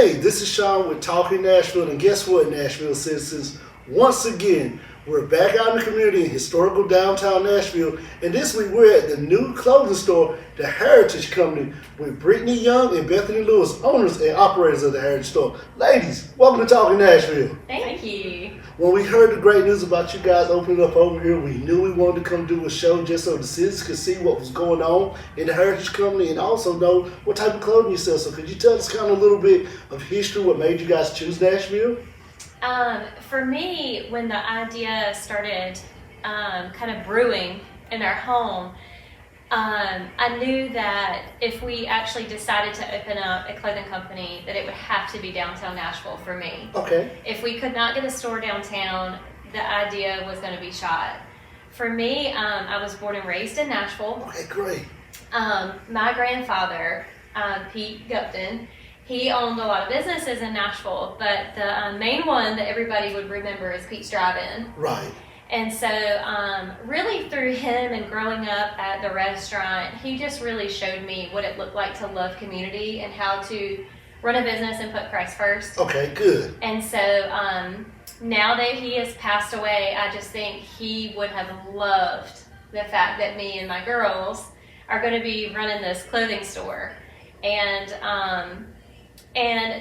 Hey, this is Shawn with Talking Nashville, and guess what, Nashville citizens? Once again, we're back out in the community in historical downtown Nashville, and this week we're at the new clothing store, the Heritage Company, with Brittany Young and Bethany Lewis, owners and operators of the Heritage Store. Ladies, welcome to Talking Nashville. Thank you. When we heard the great news about you guys opening up over here, we knew we wanted to come do a show just so the citizens could see what was going on in the Heritage Company and also know what type of clothing you sell. So could you tell us kind of a little bit of history, what made you guys choose Nashville? For me, when the idea started kind of brewing in our home, I knew that if we actually decided to open up a clothing company, that it would have to be downtown Nashville for me. Okay. If we could not get a store downtown, the idea was going to be shot. For me, I was born and raised in Nashville. Okay, great. My grandfather, Pete Gupton, he owned a lot of businesses in Nashville, but the main one that everybody would remember is Pete's Drive-In. Right. And so really through him and growing up at the restaurant, he just really showed me what it looked like to love community and how to run a business and put Christ first. Okay, good. And so now that he has passed away, I just think he would have loved the fact that me and my girls are going to be running this clothing store. And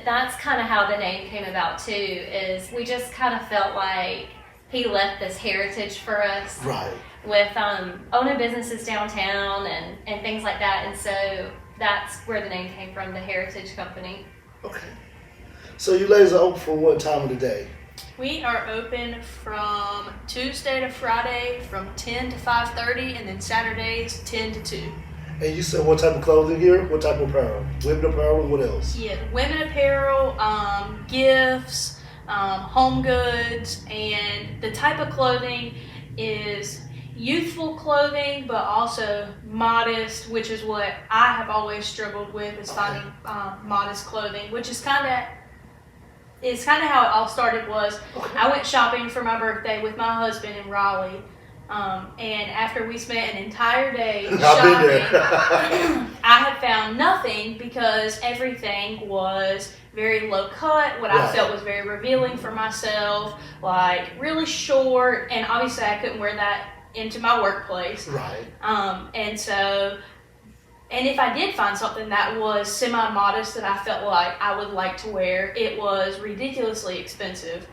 that's kind of how the name came about too, is we just kind of felt like he left this heritage for us. Right. With owning businesses downtown and things like that. And so that's where the name came from, the Heritage Company. Okay. So you ladies are open for what time of the day? We are open from Tuesday to Friday from 10 to 5:30, and then Saturdays 10 to 2. And you said what type of clothing here? What type of apparel? Women apparel and what else? Yeah, women apparel, gifts, home goods, and the type of clothing is youthful clothing, but also modest, which is what I have always struggled with, is finding modest clothing, which is kind of how it all started. Was I went shopping for my birthday with my husband in Raleigh. And after we spent an entire day shopping, I had found nothing because everything was very low cut, what I felt was very revealing for myself, like really short, and obviously I couldn't wear that into my workplace. Right. And if I did find something that was semi-modest that I felt like I would like to wear, it was ridiculously expensive.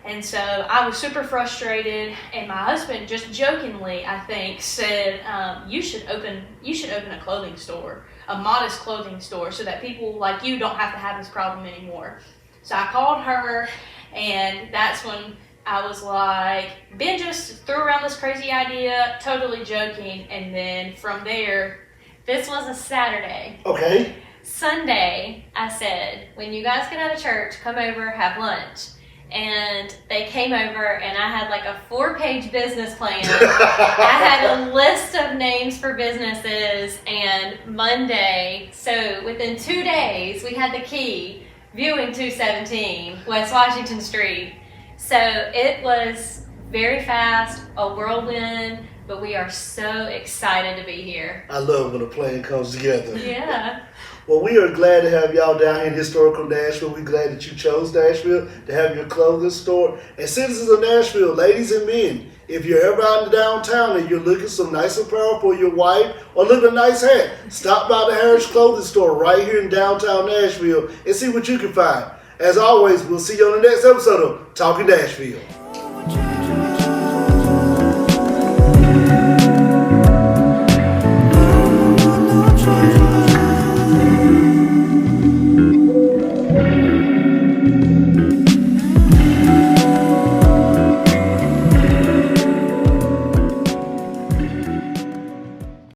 And so I was super frustrated, and my husband just jokingly, I think, said, you should open a clothing store, a modest clothing store, so that people like you don't have to have this problem anymore. So I called her, and that's when I was like, Ben just threw around this crazy idea, totally joking, and then from there. This was a Saturday. Okay. Sunday, I said, when you guys get out of church, come over, have lunch. And they came over, and I had like a 4-page business plan. I had a list of names for businesses, and Monday, so within 2 days, we had the key, viewing 217 West Washington Street. So it was very fast, a whirlwind, but we are so excited to be here. I love when a plan comes together. Yeah. Well, we are glad to have y'all down here in historical Nashville. We're glad that you chose Nashville to have your clothing store. And citizens of Nashville, ladies and men, if you're ever out in the downtown and you're looking some nice apparel for your wife or looking a nice hat, stop by the Heritage Clothing Store right here in downtown Nashville and see what you can find. As always, we'll see you on the next episode of Talking Nashville.